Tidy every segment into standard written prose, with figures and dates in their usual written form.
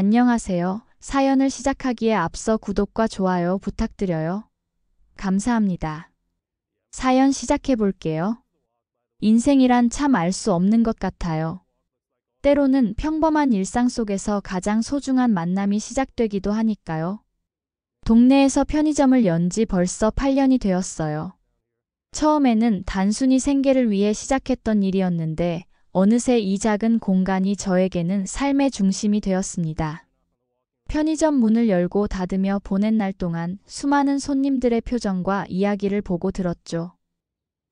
안녕하세요. 사연을 시작하기에 앞서 구독과 좋아요 부탁드려요. 감사합니다. 사연 시작해 볼게요. 인생이란 참 알 수 없는 것 같아요. 때로는 평범한 일상 속에서 가장 소중한 만남이 시작되기도 하니까요. 동네에서 편의점을 연 지 벌써 8년이 되었어요. 처음에는 단순히 생계를 위해 시작했던 일이었는데 어느새 이 작은 공간이 저에게는 삶의 중심이 되었습니다. 편의점 문을 열고 닫으며 보낸 날 동안 수많은 손님들의 표정과 이야기를 보고 들었죠.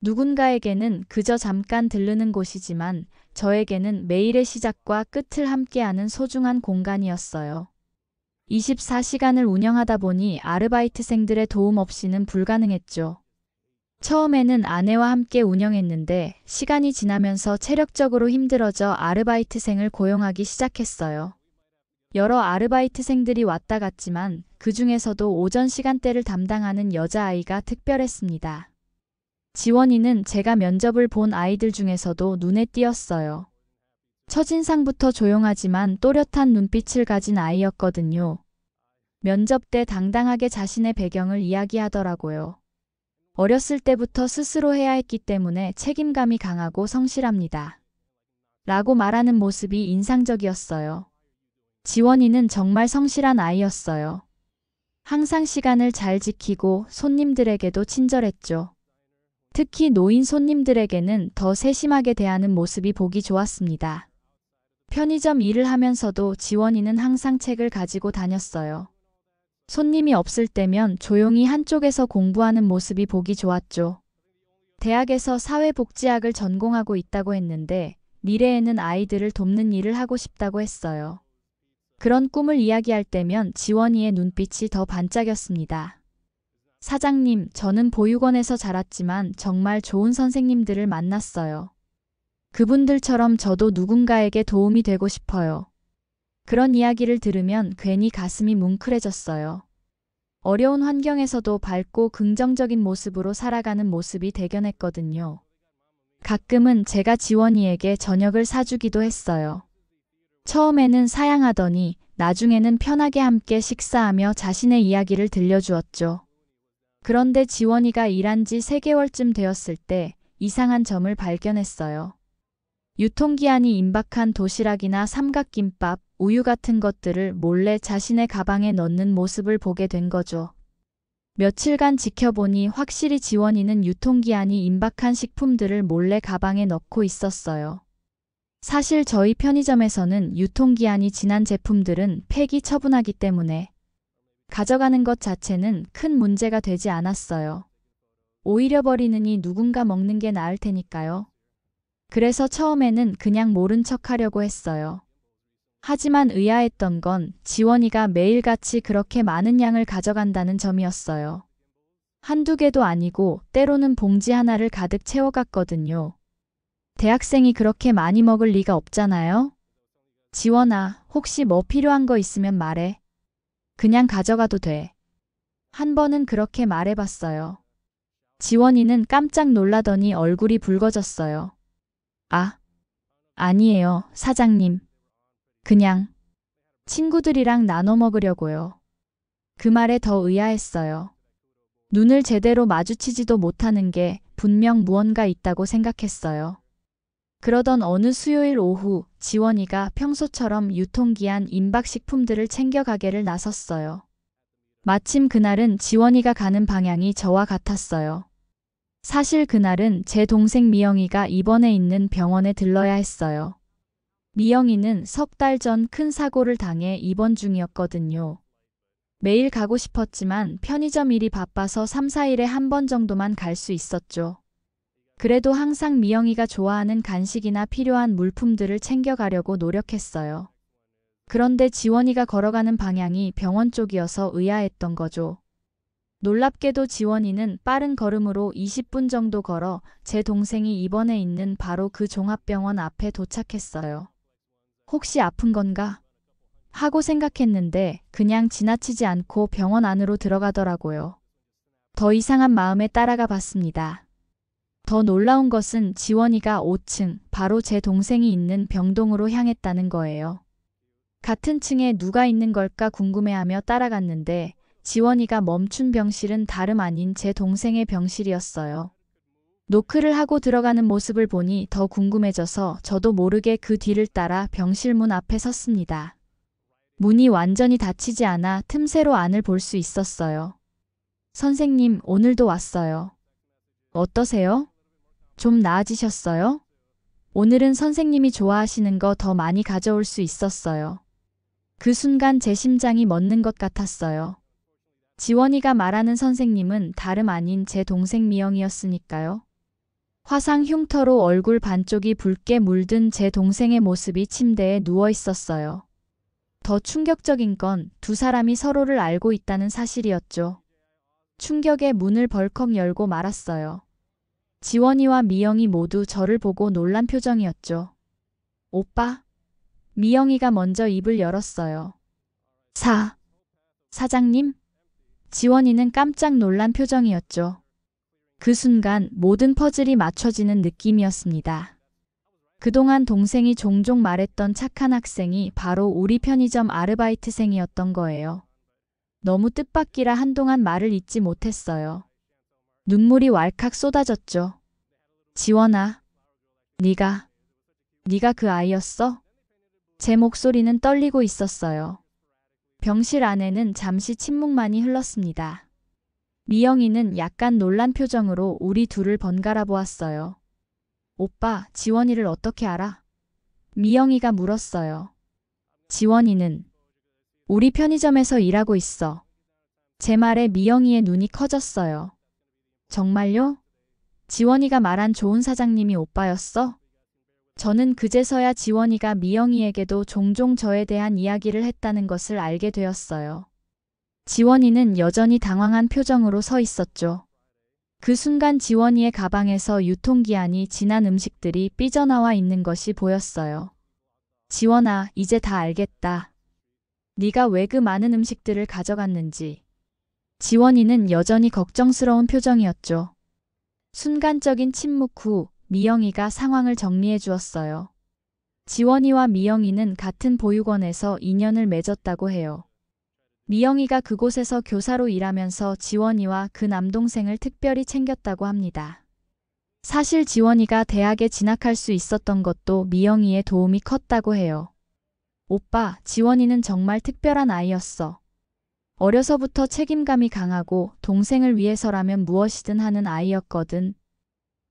누군가에게는 그저 잠깐 들르는 곳이지만 저에게는 매일의 시작과 끝을 함께하는 소중한 공간이었어요. 24시간을 운영하다 보니 아르바이트생들의 도움 없이는 불가능했죠. 처음에는 아내와 함께 운영했는데 시간이 지나면서 체력적으로 힘들어져 아르바이트생을 고용하기 시작했어요. 여러 아르바이트생들이 왔다 갔지만 그 중에서도 오전 시간대를 담당하는 여자아이가 특별했습니다. 지원이는 제가 면접을 본 아이들 중에서도 눈에 띄었어요. 첫인상부터 조용하지만 또렷한 눈빛을 가진 아이였거든요. 면접 때 당당하게 자신의 배경을 이야기하더라고요. 어렸을 때부터 스스로 해야 했기 때문에 책임감이 강하고 성실합니다. 라고 말하는 모습이 인상적이었어요. 지원이는 정말 성실한 아이였어요. 항상 시간을 잘 지키고 손님들에게도 친절했죠. 특히 노인 손님들에게는 더 세심하게 대하는 모습이 보기 좋았습니다. 편의점 일을 하면서도 지원이는 항상 책을 가지고 다녔어요. 손님이 없을 때면 조용히 한쪽에서 공부하는 모습이 보기 좋았죠. 대학에서 사회복지학을 전공하고 있다고 했는데 미래에는 아이들을 돕는 일을 하고 싶다고 했어요. 그런 꿈을 이야기할 때면 지원이의 눈빛이 더 반짝였습니다. 사장님, 저는 보육원에서 자랐지만 정말 좋은 선생님들을 만났어요. 그분들처럼 저도 누군가에게 도움이 되고 싶어요. 그런 이야기를 들으면 괜히 가슴이 뭉클해졌어요. 어려운 환경에서도 밝고 긍정적인 모습으로 살아가는 모습이 대견했거든요. 가끔은 제가 지원이에게 저녁을 사주기도 했어요. 처음에는 사양하더니 나중에는 편하게 함께 식사하며 자신의 이야기를 들려주었죠. 그런데 지원이가 일한 지 3개월쯤 되었을 때 이상한 점을 발견했어요. 유통기한이 임박한 도시락이나 삼각김밥, 우유 같은 것들을 몰래 자신의 가방에 넣는 모습을 보게 된 거죠. 며칠간 지켜보니 확실히 지원이는 유통기한이 임박한 식품들을 몰래 가방에 넣고 있었어요. 사실 저희 편의점에서는 유통기한이 지난 제품들은 폐기 처분하기 때문에 가져가는 것 자체는 큰 문제가 되지 않았어요. 오히려 버리느니 누군가 먹는 게 나을 테니까요. 그래서 처음에는 그냥 모른 척 하려고 했어요. 하지만 의아했던 건 지원이가 매일같이 그렇게 많은 양을 가져간다는 점이었어요. 한두 개도 아니고 때로는 봉지 하나를 가득 채워갔거든요. 대학생이 그렇게 많이 먹을 리가 없잖아요. 지원아, 혹시 뭐 필요한 거 있으면 말해. 그냥 가져가도 돼. 한 번은 그렇게 말해봤어요. 지원이는 깜짝 놀라더니 얼굴이 붉어졌어요. 아, 아니에요, 사장님. 그냥 친구들이랑 나눠 먹으려고요. 그 말에 더 의아했어요. 눈을 제대로 마주치지도 못하는 게 분명 무언가 있다고 생각했어요. 그러던 어느 수요일 오후 지원이가 평소처럼 유통기한 임박 식품들을 챙겨 가게를 나섰어요. 마침 그날은 지원이가 가는 방향이 저와 같았어요. 사실 그날은 제 동생 미영이가 입원해 있는 병원에 들러야 했어요. 미영이는 3달 전 큰 사고를 당해 입원 중이었거든요. 매일 가고 싶었지만 편의점 일이 바빠서 3, 4일에 한 번 정도만 갈 수 있었죠. 그래도 항상 미영이가 좋아하는 간식이나 필요한 물품들을 챙겨가려고 노력했어요. 그런데 지원이가 걸어가는 방향이 병원 쪽이어서 의아했던 거죠. 놀랍게도 지원이는 빠른 걸음으로 20분 정도 걸어 제 동생이 입원해 있는 바로 그 종합병원 앞에 도착했어요. 혹시 아픈 건가? 하고 생각했는데 그냥 지나치지 않고 병원 안으로 들어가더라고요. 더 이상한 마음에 따라가 봤습니다. 더 놀라운 것은 지원이가 5층, 바로 제 동생이 있는 병동으로 향했다는 거예요. 같은 층에 누가 있는 걸까 궁금해하며 따라갔는데 지원이가 멈춘 병실은 다름 아닌 제 동생의 병실이었어요. 노크를 하고 들어가는 모습을 보니 더 궁금해져서 저도 모르게 그 뒤를 따라 병실 문 앞에 섰습니다. 문이 완전히 닫히지 않아 틈새로 안을 볼 수 있었어요. 선생님, 오늘도 왔어요. 어떠세요? 좀 나아지셨어요? 오늘은 선생님이 좋아하시는 거 더 많이 가져올 수 있었어요. 그 순간 제 심장이 멎는 것 같았어요. 지원이가 말하는 선생님은 다름 아닌 제 동생 미영이었으니까요. 화상 흉터로 얼굴 반쪽이 붉게 물든 제 동생의 모습이 침대에 누워 있었어요. 더 충격적인 건 두 사람이 서로를 알고 있다는 사실이었죠. 충격에 문을 벌컥 열고 말았어요. 지원이와 미영이 모두 저를 보고 놀란 표정이었죠. 오빠? 미영이가 먼저 입을 열었어요. 사장님? 지원이는 깜짝 놀란 표정이었죠. 그 순간 모든 퍼즐이 맞춰지는 느낌이었습니다. 그동안 동생이 종종 말했던 착한 학생이 바로 우리 편의점 아르바이트생이었던 거예요. 너무 뜻밖이라 한동안 말을 잇지 못했어요. 눈물이 왈칵 쏟아졌죠. 지원아, 네가 그 아이였어? 제 목소리는 떨리고 있었어요. 병실 안에는 잠시 침묵만이 흘렀습니다. 미영이는 약간 놀란 표정으로 우리 둘을 번갈아 보았어요. 오빠, 지원이를 어떻게 알아? 미영이가 물었어요. 지원이는 우리 편의점에서 일하고 있어. 제 말에 미영이의 눈이 커졌어요. 정말요? 지원이가 말한 좋은 사장님이 오빠였어? 저는 그제서야 지원이가 미영이에게도 종종 저에 대한 이야기를 했다는 것을 알게 되었어요. 지원이는 여전히 당황한 표정으로 서 있었죠. 그 순간 지원이의 가방에서 유통기한이 지난 음식들이 삐져나와 있는 것이 보였어요. 지원아, 이제 다 알겠다. 네가 왜 그 많은 음식들을 가져갔는지. 지원이는 여전히 걱정스러운 표정이었죠. 순간적인 침묵 후 미영이가 상황을 정리해 주었어요. 지원이와 미영이는 같은 보육원에서 인연을 맺었다고 해요. 미영이가 그곳에서 교사로 일하면서 지원이와 그 남동생을 특별히 챙겼다고 합니다. 사실 지원이가 대학에 진학할 수 있었던 것도 미영이의 도움이 컸다고 해요. 오빠, 지원이는 정말 특별한 아이였어. 어려서부터 책임감이 강하고 동생을 위해서라면 무엇이든 하는 아이였거든.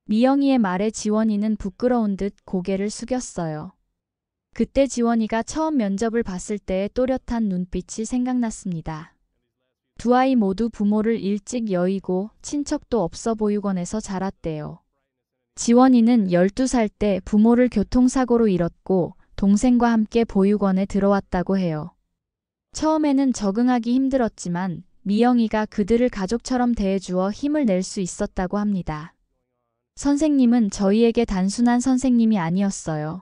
미영이의 말에 지원이는 부끄러운 듯 고개를 숙였어요. 그때 지원이가 처음 면접을 봤을 때의 또렷한 눈빛이 생각났습니다. 두 아이 모두 부모를 일찍 여의고 친척도 없어 보육원에서 자랐대요. 지원이는 12살 때 부모를 교통사고로 잃었고 동생과 함께 보육원에 들어왔다고 해요. 처음에는 적응하기 힘들었지만 미영이가 그들을 가족처럼 대해주어 힘을 낼 수 있었다고 합니다. 선생님은 저희에게 단순한 선생님이 아니었어요.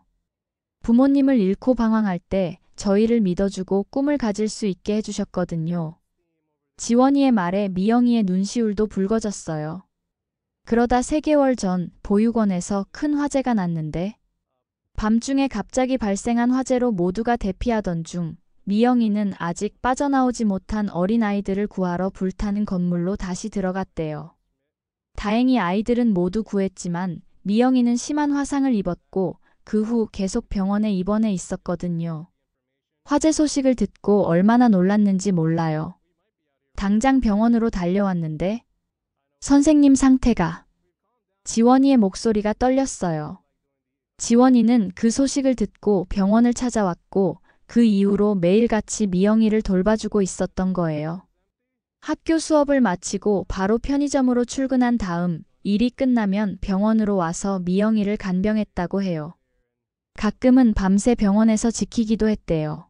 부모님을 잃고 방황할 때 저희를 믿어주고 꿈을 가질 수 있게 해주셨거든요. 지원이의 말에 미영이의 눈시울도 붉어졌어요. 그러다 3개월 전 보육원에서 큰 화재가 났는데 밤중에 갑자기 발생한 화재로 모두가 대피하던 중 미영이는 아직 빠져나오지 못한 어린아이들을 구하러 불타는 건물로 다시 들어갔대요. 다행히 아이들은 모두 구했지만 미영이는 심한 화상을 입었고 그 후 계속 병원에 입원해 있었거든요. 화재 소식을 듣고 얼마나 놀랐는지 몰라요. 당장 병원으로 달려왔는데 선생님 상태가. 지원이의 목소리가 떨렸어요. 지원이는 그 소식을 듣고 병원을 찾아왔고 그 이후로 매일같이 미영이를 돌봐주고 있었던 거예요. 학교 수업을 마치고 바로 편의점으로 출근한 다음 일이 끝나면 병원으로 와서 미영이를 간병했다고 해요. 가끔은 밤새 병원에서 지키기도 했대요.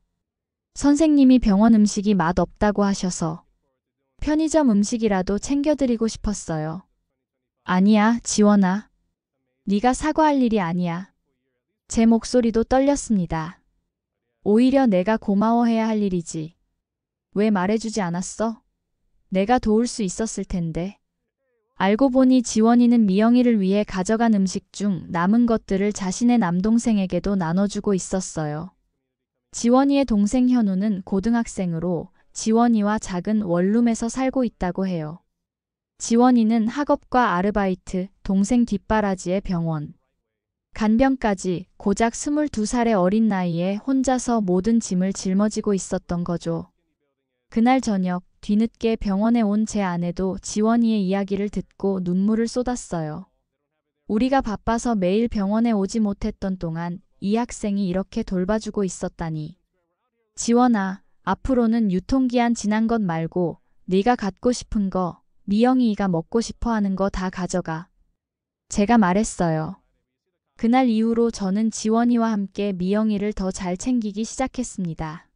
선생님이 병원 음식이 맛없다고 하셔서 편의점 음식이라도 챙겨드리고 싶었어요. 아니야, 지원아. 네가 사과할 일이 아니야. 제 목소리도 떨렸습니다. 오히려 내가 고마워해야 할 일이지. 왜 말해주지 않았어? 내가 도울 수 있었을 텐데. 알고 보니 지원이는 미영이를 위해 가져간 음식 중 남은 것들을 자신의 남동생에게도 나눠주고 있었어요. 지원이의 동생 현우는 고등학생으로 지원이와 작은 원룸에서 살고 있다고 해요. 지원이는 학업과 아르바이트, 동생 뒷바라지에 병원, 간병까지 고작 22살의 어린 나이에 혼자서 모든 짐을 짊어지고 있었던 거죠. 그날 저녁 뒤늦게 병원에 온 제 아내도 지원이의 이야기를 듣고 눈물을 쏟았어요. 우리가 바빠서 매일 병원에 오지 못했던 동안 이 학생이 이렇게 돌봐주고 있었다니. 지원아, 앞으로는 유통기한 지난 것 말고 네가 갖고 싶은 거, 미영이가 먹고 싶어 하는 거 다 가져가. 제가 말했어요. 그날 이후로 저는 지원이와 함께 미영이를 더 잘 챙기기 시작했습니다.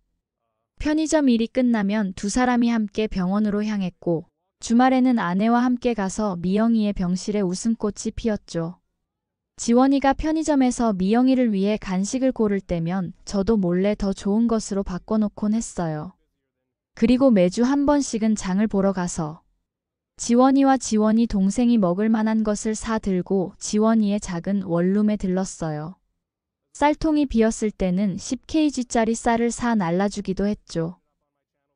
편의점 일이 끝나면 두 사람이 함께 병원으로 향했고 주말에는 아내와 함께 가서 미영이의 병실에 웃음꽃이 피었죠. 지원이가 편의점에서 미영이를 위해 간식을 고를 때면 저도 몰래 더 좋은 것으로 바꿔놓곤 했어요. 그리고 매주 한 번씩은 장을 보러 가서 지원이와 지원이 동생이 먹을 만한 것을 사 들고 지원이의 작은 원룸에 들렀어요. 쌀통이 비었을 때는 10kg짜리 쌀을 사 날라주기도 했죠.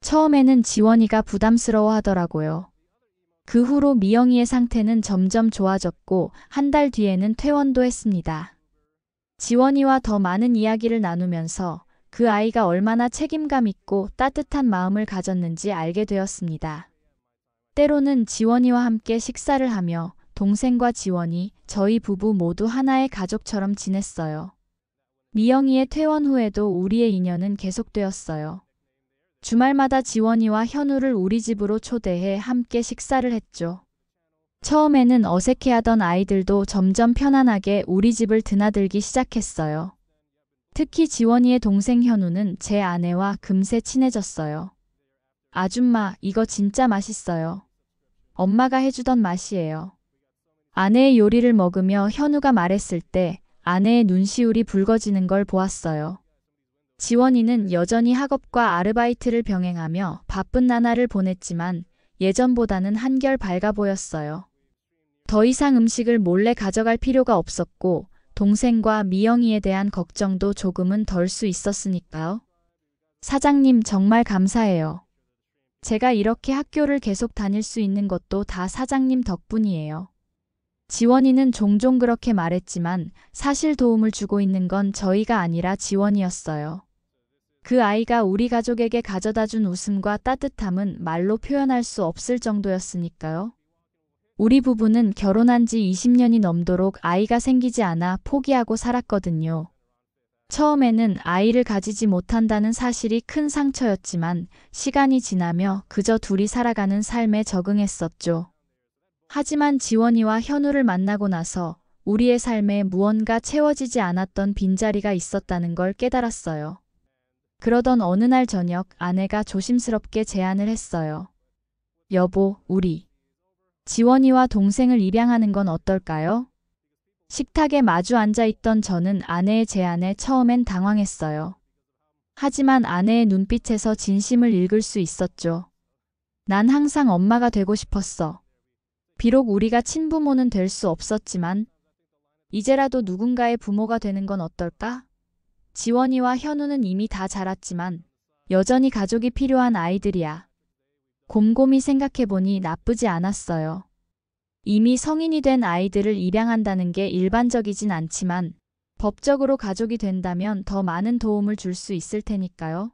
처음에는 지원이가 부담스러워 하더라고요. 그 후로 미영이의 상태는 점점 좋아졌고 한 달 뒤에는 퇴원도 했습니다. 지원이와 더 많은 이야기를 나누면서 그 아이가 얼마나 책임감 있고 따뜻한 마음을 가졌는지 알게 되었습니다. 때로는 지원이와 함께 식사를 하며 동생과 지원이, 저희 부부 모두 하나의 가족처럼 지냈어요. 미영이의 퇴원 후에도 우리의 인연은 계속되었어요. 주말마다 지원이와 현우를 우리 집으로 초대해 함께 식사를 했죠. 처음에는 어색해하던 아이들도 점점 편안하게 우리 집을 드나들기 시작했어요. 특히 지원이의 동생 현우는 제 아내와 금세 친해졌어요. 아줌마, 이거 진짜 맛있어요. 엄마가 해주던 맛이에요. 아내의 요리를 먹으며 현우가 말했을 때 아내의 눈시울이 붉어지는 걸 보았어요. 지원이는 여전히 학업과 아르바이트를 병행하며 바쁜 나날을 보냈지만 예전보다는 한결 밝아 보였어요. 더 이상 음식을 몰래 가져갈 필요가 없었고 동생과 미영이에 대한 걱정도 조금은 덜 수 있었으니까요. 사장님 정말 감사해요. 제가 이렇게 학교를 계속 다닐 수 있는 것도 다 사장님 덕분이에요. 지원이는 종종 그렇게 말했지만 사실 도움을 주고 있는 건 저희가 아니라 지원이었어요. 그 아이가 우리 가족에게 가져다준 웃음과 따뜻함은 말로 표현할 수 없을 정도였으니까요. 우리 부부는 결혼한 지 20년이 넘도록 아이가 생기지 않아 포기하고 살았거든요. 처음에는 아이를 가지지 못한다는 사실이 큰 상처였지만 시간이 지나며 그저 둘이 살아가는 삶에 적응했었죠. 하지만 지원이와 현우를 만나고 나서 우리의 삶에 무언가 채워지지 않았던 빈자리가 있었다는 걸 깨달았어요. 그러던 어느 날 저녁 아내가 조심스럽게 제안을 했어요. 여보, 우리 지원이와 동생을 입양하는 건 어떨까요? 식탁에 마주 앉아 있던 저는 아내의 제안에 처음엔 당황했어요. 하지만 아내의 눈빛에서 진심을 읽을 수 있었죠. 난 항상 엄마가 되고 싶었어. 비록 우리가 친부모는 될 수 없었지만 이제라도 누군가의 부모가 되는 건 어떨까? 지원이와 현우는 이미 다 자랐지만 여전히 가족이 필요한 아이들이야. 곰곰이 생각해보니 나쁘지 않았어요. 이미 성인이 된 아이들을 입양한다는 게 일반적이진 않지만 법적으로 가족이 된다면 더 많은 도움을 줄 수 있을 테니까요.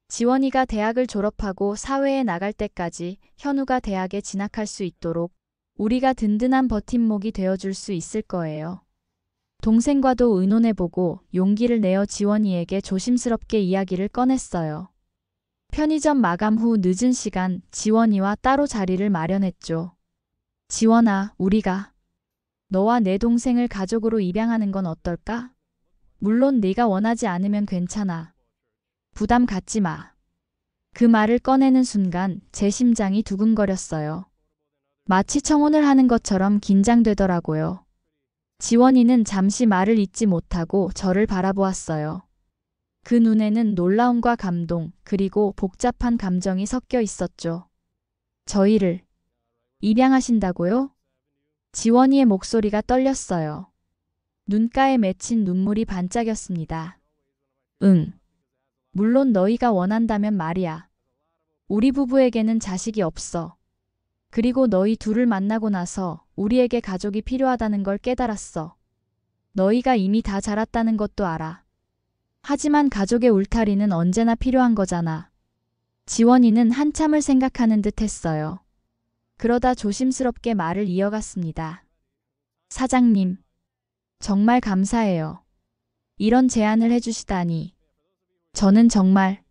지원이가 대학을 졸업하고 사회에 나갈 때까지 현우가 대학에 진학할 수 있도록 우리가 든든한 버팀목이 되어줄 수 있을 거예요. 동생과도 의논해보고 용기를 내어 지원이에게 조심스럽게 이야기를 꺼냈어요. 편의점 마감 후 늦은 시간 지원이와 따로 자리를 마련했죠. 지원아, 우리가 너와 내 동생을 가족으로 입양하는 건 어떨까? 물론 네가 원하지 않으면 괜찮아. 부담 갖지 마. 그 말을 꺼내는 순간 제 심장이 두근거렸어요. 마치 청혼을 하는 것처럼 긴장되더라고요. 지원이는 잠시 말을 잇지 못하고 저를 바라보았어요. 그 눈에는 놀라움과 감동, 그리고 복잡한 감정이 섞여 있었죠. 저희를 입양하신다고요? 지원이의 목소리가 떨렸어요. 눈가에 맺힌 눈물이 반짝였습니다. 응. 물론 너희가 원한다면 말이야. 우리 부부에게는 자식이 없어. 그리고 너희 둘을 만나고 나서 우리에게 가족이 필요하다는 걸 깨달았어. 너희가 이미 다 자랐다는 것도 알아. 하지만 가족의 울타리는 언제나 필요한 거잖아. 지원이는 한참을 생각하는 듯 했어요. 그러다 조심스럽게 말을 이어갔습니다. 사장님, 정말 감사해요. 이런 제안을 해주시다니. 저는 정말.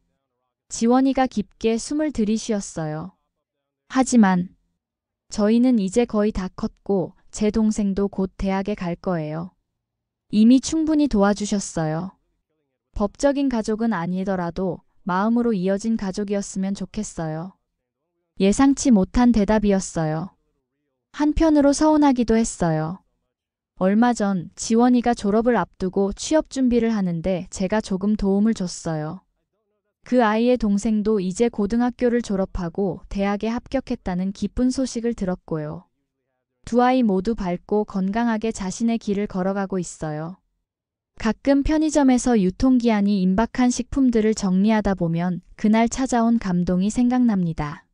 지원이가 깊게 숨을 들이쉬었어요. 하지만 저희는 이제 거의 다 컸고 제 동생도 곧 대학에 갈 거예요. 이미 충분히 도와주셨어요. 법적인 가족은 아니더라도 마음으로 이어진 가족이었으면 좋겠어요. 예상치 못한 대답이었어요. 한편으로 서운하기도 했어요. 얼마 전 지원이가 졸업을 앞두고 취업 준비를 하는데 제가 조금 도움을 줬어요. 그 아이의 동생도 이제 고등학교를 졸업하고 대학에 합격했다는 기쁜 소식을 들었고요. 두 아이 모두 밝고 건강하게 자신의 길을 걸어가고 있어요. 가끔 편의점에서 유통기한이 임박한 식품들을 정리하다 보면 그날 찾아온 감동이 생각납니다.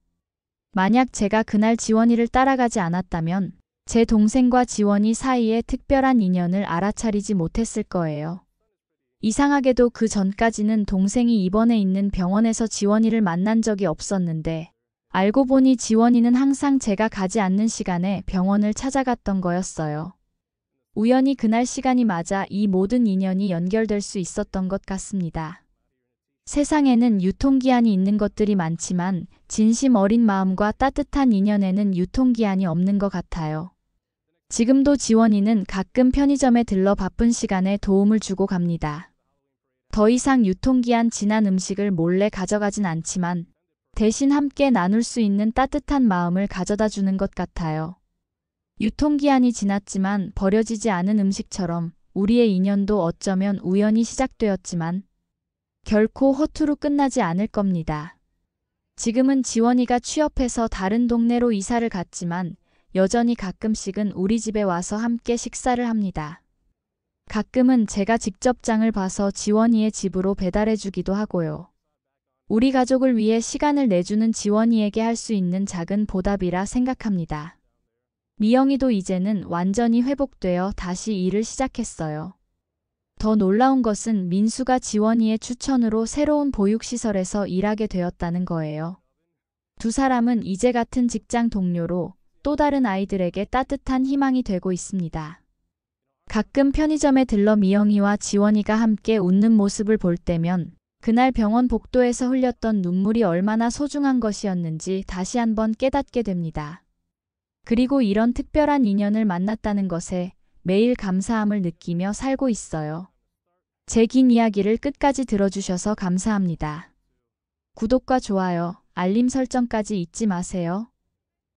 만약 제가 그날 지원이를 따라가지 않았다면 제 동생과 지원이 사이에 특별한 인연을 알아차리지 못했을 거예요. 이상하게도 그 전까지는 동생이 입원해 있는 병원에서 지원이를 만난 적이 없었는데 알고 보니 지원이는 항상 제가 가지 않는 시간에 병원을 찾아갔던 거였어요. 우연히 그날 시간이 맞아 이 모든 인연이 연결될 수 있었던 것 같습니다. 세상에는 유통기한이 있는 것들이 많지만 진심 어린 마음과 따뜻한 인연에는 유통기한이 없는 것 같아요. 지금도 지원이는 가끔 편의점에 들러 바쁜 시간에 도움을 주고 갑니다. 더 이상 유통기한 지난 음식을 몰래 가져가진 않지만 대신 함께 나눌 수 있는 따뜻한 마음을 가져다 주는 것 같아요. 유통기한이 지났지만 버려지지 않은 음식처럼 우리의 인연도 어쩌면 우연히 시작되었지만 결코 허투루 끝나지 않을 겁니다. 지금은 지원이가 취업해서 다른 동네로 이사를 갔지만 여전히 가끔씩은 우리 집에 와서 함께 식사를 합니다. 가끔은 제가 직접 장을 봐서 지원이의 집으로 배달해 주기도 하고요. 우리 가족을 위해 시간을 내주는 지원이에게 할 수 있는 작은 보답이라 생각합니다. 미영이도 이제는 완전히 회복되어 다시 일을 시작했어요. 더 놀라운 것은 민수가 지원이의 추천으로 새로운 보육시설에서 일하게 되었다는 거예요. 두 사람은 이제 같은 직장 동료로 또 다른 아이들에게 따뜻한 희망이 되고 있습니다. 가끔 편의점에 들러 미영이와 지원이가 함께 웃는 모습을 볼 때면 그날 병원 복도에서 흘렸던 눈물이 얼마나 소중한 것이었는지 다시 한번 깨닫게 됩니다. 그리고 이런 특별한 인연을 만났다는 것에 매일 감사함을 느끼며 살고 있어요. 제 긴 이야기를 끝까지 들어주셔서 감사합니다. 구독과 좋아요, 알림 설정까지 잊지 마세요.